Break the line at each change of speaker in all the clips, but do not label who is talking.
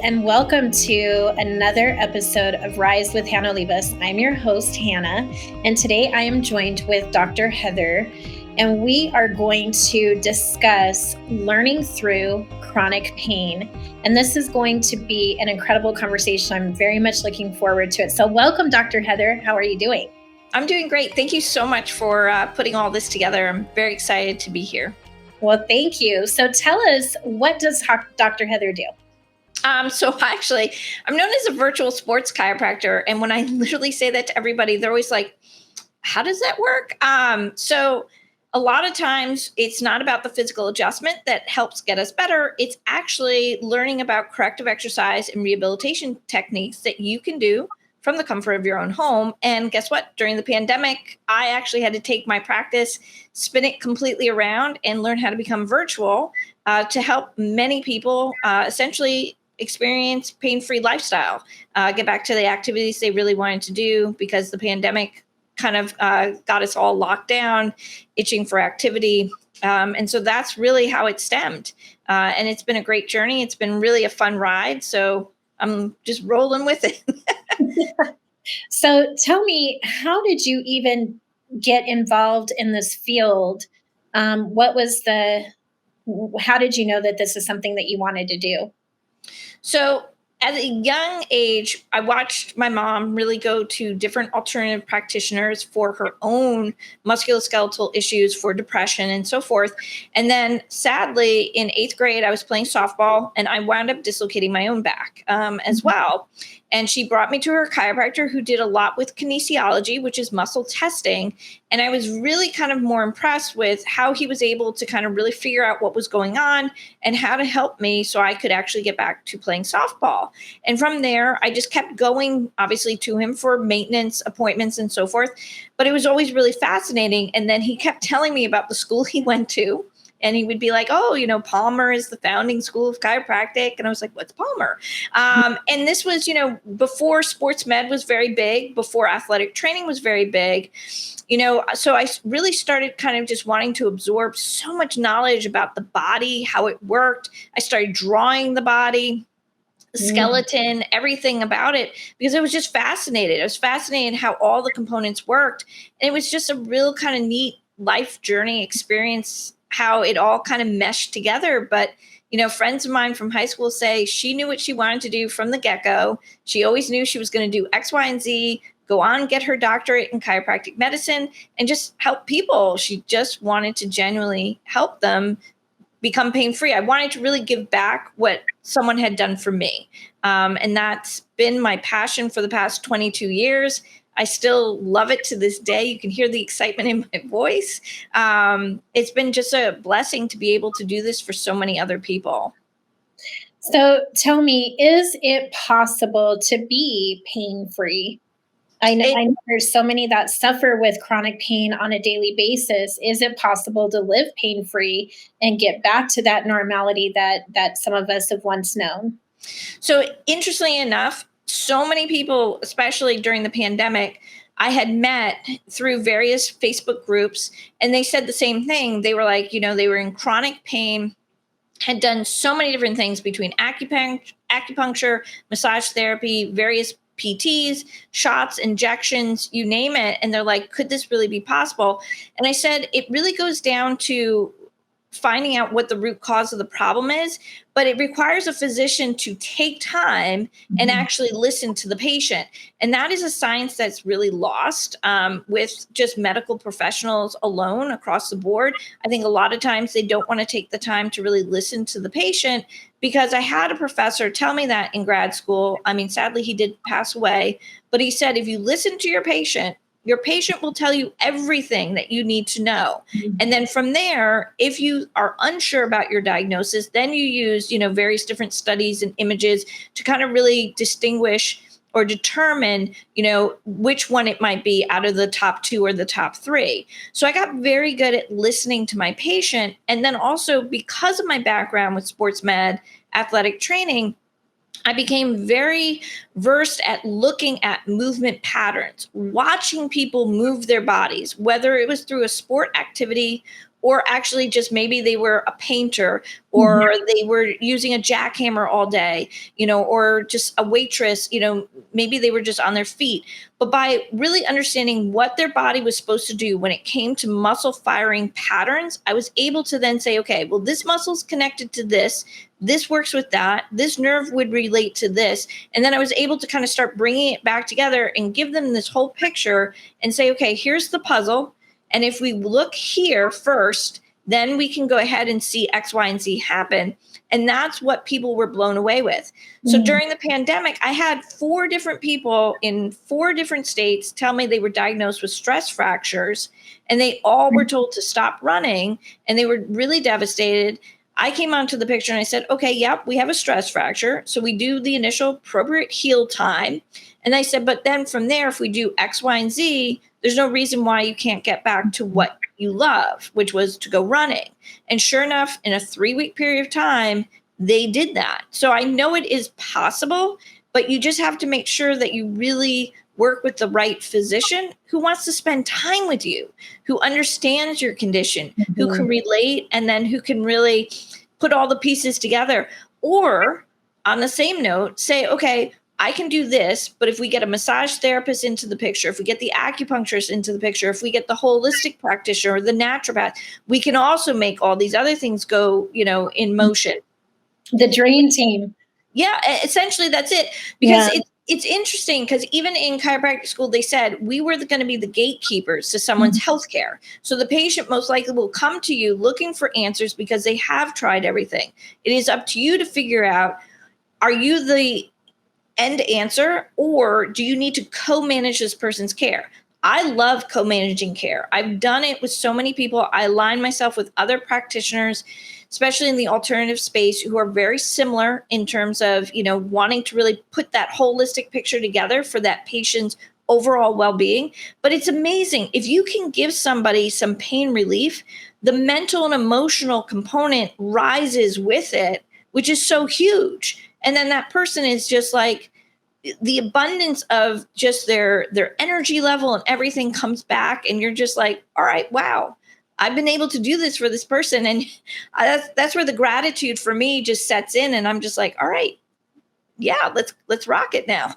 and welcome to another episode of Rise with Hanna Olivas. I'm your host, Hanna, and today I am joined with Dr. Heather, and we are going to discuss learning through chronic pain. And this is going to be an incredible conversation. I'm very much looking forward to it. So welcome, Dr. Heather. How are you doing?
I'm doing great. Thank you so much for putting all this together. I'm very excited to be here.
Well, thank you. So tell us, what does Dr. Heather do?
So actually, I'm known as a virtual sports chiropractor. And when I literally say that to everybody, they're always like, how does that work? So a lot of times it's not about the physical adjustment that helps get us better. It's actually learning about corrective exercise and rehabilitation techniques that you can do from the comfort of your own home. And guess what? During the pandemic, I actually had to take my practice, spin it completely around, and learn how to become virtual to help many people essentially experience pain-free lifestyle, get back to the activities they really wanted to do, because the pandemic kind of got us all locked down, itching for activity. And so that's really how it stemmed. And it's been a great journey. It's been really a fun ride. So I'm just rolling with it.
So tell me, how did you even get involved in this field? How did you know that this is something that you wanted to do?
So at a young age, I watched my mom really go to different alternative practitioners for her own musculoskeletal issues, for depression and so forth. And then sadly, in 8th grade, I was playing softball and I wound up dislocating my own back as well. And she brought me to her chiropractor, who did a lot with kinesiology, which is muscle testing. And I was really kind of more impressed with how he was able to kind of really figure out what was going on and how to help me so I could actually get back to playing softball. And from there, I just kept going, obviously, to him for maintenance appointments and so forth. But it was always really fascinating. And then he kept telling me about the school he went to. And he would be like, oh, Palmer is the founding school of chiropractic. And I was like, what's Palmer? And this was, before sports med was very big, before athletic training was very big, so I really started kind of just wanting to absorb so much knowledge about the body, how it worked. I started drawing the body, the skeleton, everything about it, because I was just fascinated. I was fascinated how all the components worked. And it was just a real kind of neat life journey experience, how it all kind of meshed together. But, friends of mine from high school say she knew what she wanted to do from the get-go. She always knew she was going to do X, Y, and Z, go on, get her doctorate in chiropractic medicine, and just help people. She just wanted to genuinely help them become pain-free. I wanted to really give back what someone had done for me. And that's been my passion for the past 22 years. I still love it to this day. You can hear the excitement in my voice. It's been just a blessing to be able to do this for so many other people.
So tell me, is it possible to be pain-free? I know there's so many that suffer with chronic pain on a daily basis. Is it possible to live pain-free and get back to that normality that some of us have once known?
So interestingly enough, so many people, especially during the pandemic, I had met through various Facebook groups, and they said the same thing. They were like, they were in chronic pain, had done so many different things between acupuncture, massage therapy, various PTs, shots, injections, you name it. And they're like, could this really be possible? And I said, it really goes down to finding out what the root cause of the problem is, but it requires a physician to take time and actually listen to the patient. And that is a science that's really lost with just medical professionals alone across the board. I think a lot of times they don't want to take the time to really listen to the patient, because I had a professor tell me that in grad school. I mean, sadly, he did pass away, but he said, if you listen to your patient will tell you everything that you need to know. And then from there, if you are unsure about your diagnosis, then you use, various different studies and images to kind of really distinguish or determine, which one it might be out of the top 2 or the top 3. So I got very good at listening to my patient. And then also, because of my background with sports med, athletic training, I became very versed at looking at movement patterns, watching people move their bodies, whether it was through a sport activity or actually just maybe they were a painter, or they were using a jackhammer all day, or just a waitress, maybe they were just on their feet. But by really understanding what their body was supposed to do when it came to muscle firing patterns, I was able to then say, okay, well, this muscle's connected to this works with that, this nerve would relate to this. And then I was able to kind of start bringing it back together and give them this whole picture and say, okay, here's the puzzle. And if we look here first, then we can go ahead and see X, Y, and Z happen. And that's what people were blown away with. So during the pandemic, I had 4 different people in 4 different states tell me they were diagnosed with stress fractures, and they all were told to stop running, and they were really devastated. I came onto the picture and I said, okay, yep, we have a stress fracture. So we do the initial appropriate heal time. And I said, but then from there, if we do X, Y, and Z, there's no reason why you can't get back to what you love, which was to go running. And sure enough, in a 3-week period of time, they did that. So I know it is possible, but you just have to make sure that you really work with the right physician who wants to spend time with you, who understands your condition, who can relate, and then who can really put all the pieces together. Or on the same note, say, okay, I can do this, but if we get a massage therapist into the picture, if we get the acupuncturist into the picture, if we get the holistic practitioner or the naturopath, we can also make all these other things go, in motion.
The dream team.
Yeah, essentially that's it. Because it's interesting because even in chiropractic school, they said we were going to be the gatekeepers to someone's healthcare. So the patient most likely will come to you looking for answers because they have tried everything. It is up to you to figure out, are you the end answer, or do you need to co-manage this person's care? I love co-managing care. I've done it with so many people. I align myself with other practitioners, especially in the alternative space, who are very similar in terms of, wanting to really put that holistic picture together for that patient's overall well-being. But it's amazing. If you can give somebody some pain relief, the mental and emotional component rises with it, which is so huge. And then that person is just like, the abundance of just their energy level and everything comes back, and you're just like, all right, wow, I've been able to do this for this person. And that's where the gratitude for me just sets in. And I'm just like, all right, yeah, let's rock it now.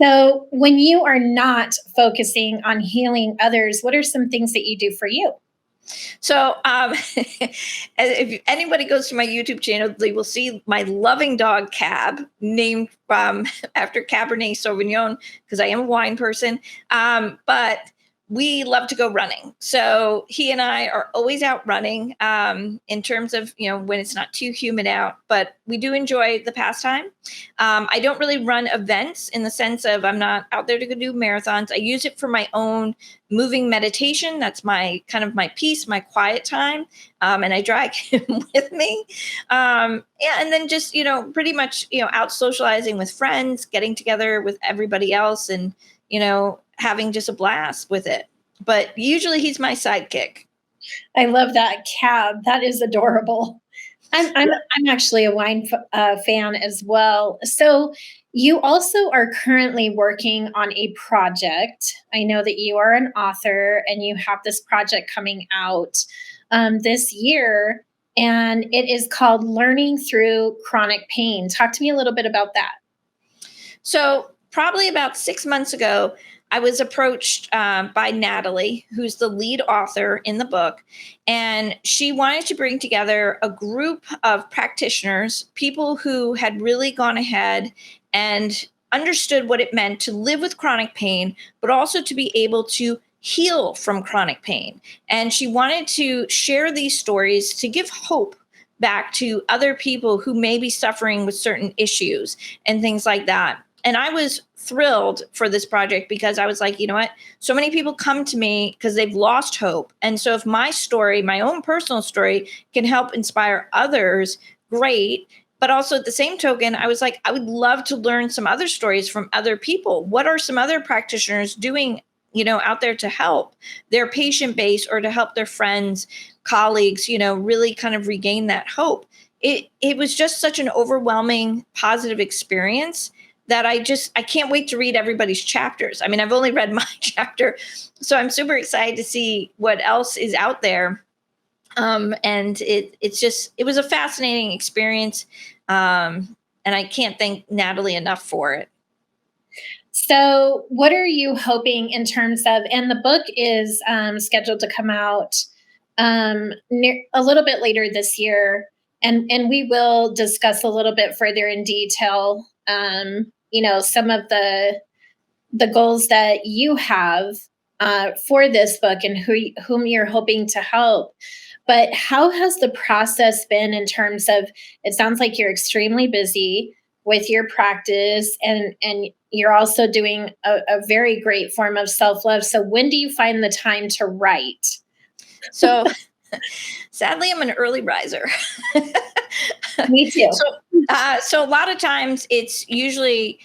So when you are not focusing on healing others, what are some things that you do for you?
So if anybody goes to my YouTube channel, they will see my loving dog, Cab, named after Cabernet Sauvignon, because I am a wine person. But we love to go running. So he and I are always out running in terms of, when it's not too humid out, but we do enjoy the pastime. I don't really run events in the sense of I'm not out there to go do marathons. I use it for my own moving meditation. That's my kind of my peace, my quiet time. And I drag him with me. And then just, pretty much, out socializing with friends, getting together with everybody else, and, having just a blast with it. But usually he's my sidekick.
I love that, Cab. That is adorable. I'm actually a wine fan as well. So you also are currently working on a project. I know that you are an author and you have this project coming out this year, and it is called Learning Through Chronic Pain. Talk to me a little bit about that.
So probably about 6 months ago, I was approached by Natalie, who's the lead author in the book, and she wanted to bring together a group of practitioners, people who had really gone ahead and understood what it meant to live with chronic pain, but also to be able to heal from chronic pain. And she wanted to share these stories to give hope back to other people who may be suffering with certain issues and things like that. And I was thrilled for this project because I was like, you know what? So many people come to me because they've lost hope. And so if my story, my own personal story, can help inspire others, great. But also at the same token, I was like, I would love to learn some other stories from other people. What are some other practitioners doing, out there to help their patient base or to help their friends, colleagues, really kind of regain that hope? It was just such an overwhelming positive experience that I can't wait to read everybody's chapters. I mean, I've only read my chapter, so I'm super excited to see what else is out there. And it was a fascinating experience. And I can't thank Natalie enough for it.
So, what are you hoping in terms of? And the book is scheduled to come out a little bit later this year, and we will discuss a little bit further in detail. Some of the goals that you have for this book and whom you're hoping to help. But how has the process been in terms of? It sounds like you're extremely busy with your practice, and you're also doing a very great form of self-love. So when do you find the time to write?
So sadly, I'm an early riser.
Me too.
So a lot of times it's usually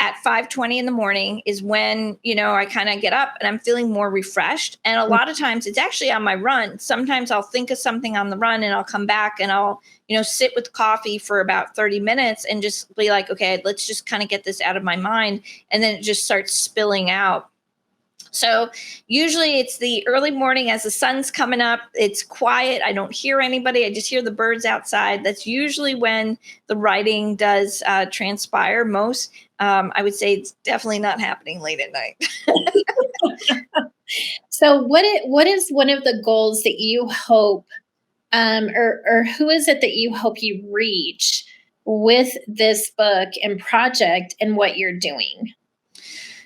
at 5:20 in the morning is when, I kind of get up and I'm feeling more refreshed. And a lot of times it's actually on my run. Sometimes I'll think of something on the run and I'll come back and I'll, sit with coffee for about 30 minutes and just be like, okay, let's just kind of get this out of my mind. And then it just starts spilling out. So usually it's the early morning as the sun's coming up. It's quiet. I don't hear anybody. I just hear the birds outside. That's usually when the writing does transpire most. I would say it's definitely not happening late at night.
So what is one of the goals that you hope, or who is it that you hope you reach with this book and project and what you're doing?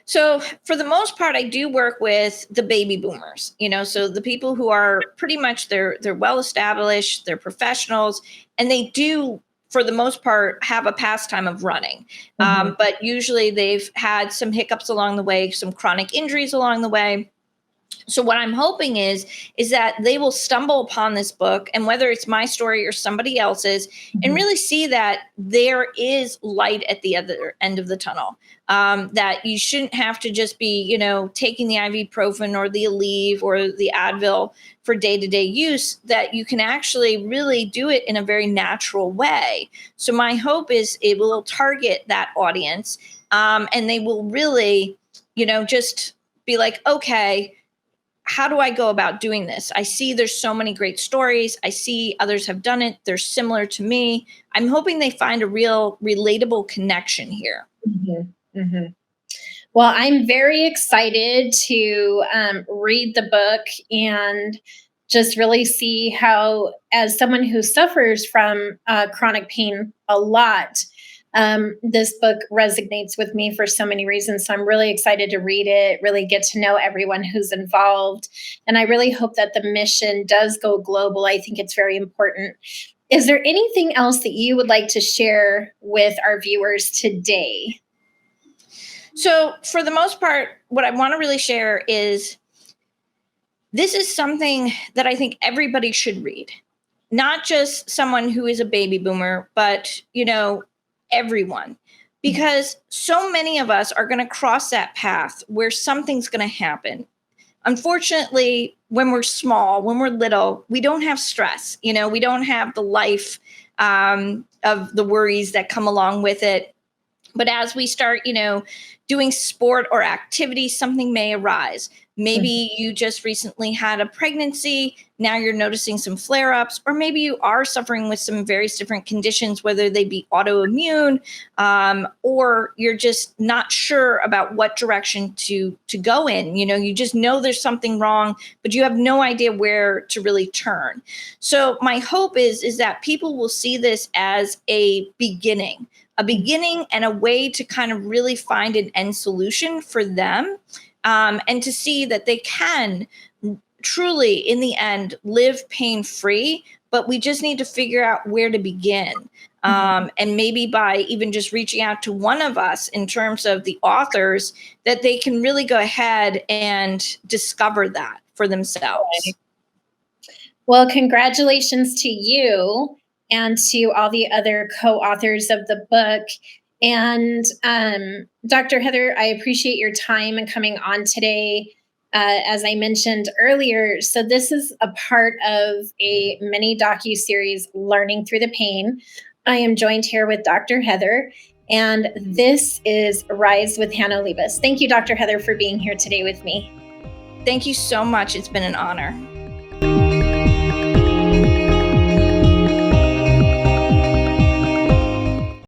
So for the most part, I do work with the baby boomers, so the people who are pretty much they're well established, they're professionals, and they do, for the most part, have a pastime of running. But usually they've had some hiccups along the way, some chronic injuries along the way. So what I'm hoping is that they will stumble upon this book, and whether it's my story or somebody else's, and really see that there is light at the other end of the tunnel. That you shouldn't have to just be, taking the ibuprofen or the Aleve or the Advil for day-to-day use, that you can actually really do it in a very natural way. So my hope is it will target that audience, and they will really, just be like, okay, how do I go about doing this? I see there's so many great stories. I see others have done it. They're similar to me. I'm hoping they find a real relatable connection here.
Well, I'm very excited to read the book and just really see how, as someone who suffers from chronic pain a lot, this book resonates with me for so many reasons. So I'm really excited to read it, really get to know everyone who's involved. And I really hope that the mission does go global. I think it's very important. Is there anything else that you would like to share with our viewers today?
So for the most part, what I want to really share is this is something that I think everybody should read, not just someone who is a baby boomer, but, everyone, because so many of us are going to cross that path where something's going to happen. Unfortunately, when we're small, when we're little, we don't have stress. We don't have the life of the worries that come along with it. But as we start, doing sport or activity, something may arise. Maybe you just recently had a pregnancy. Now you're noticing some flare-ups, or maybe you are suffering with some various different conditions, whether they be autoimmune, or you're just not sure about what direction to go in. You just know there's something wrong, but you have no idea where to really turn. So my hope is that people will see this as a beginning and a way to kind of really find an end solution for them. And to see that they can truly, in the end, live pain-free, but we just need to figure out where to begin. And maybe by even just reaching out to one of us in terms of the authors, that they can really go ahead and discover that for themselves.
Well, congratulations to you and to all the other co-authors of the book. And Dr. Heather, I appreciate your time and coming on today. As I mentioned earlier, so this is a part of a mini docu-series, Learning Through the Pain. I am joined here with Dr. Heather, and this is Rise with Hanna Olivas. Thank you, Dr. Heather, for being here today with me.
Thank you so much. It's been an honor.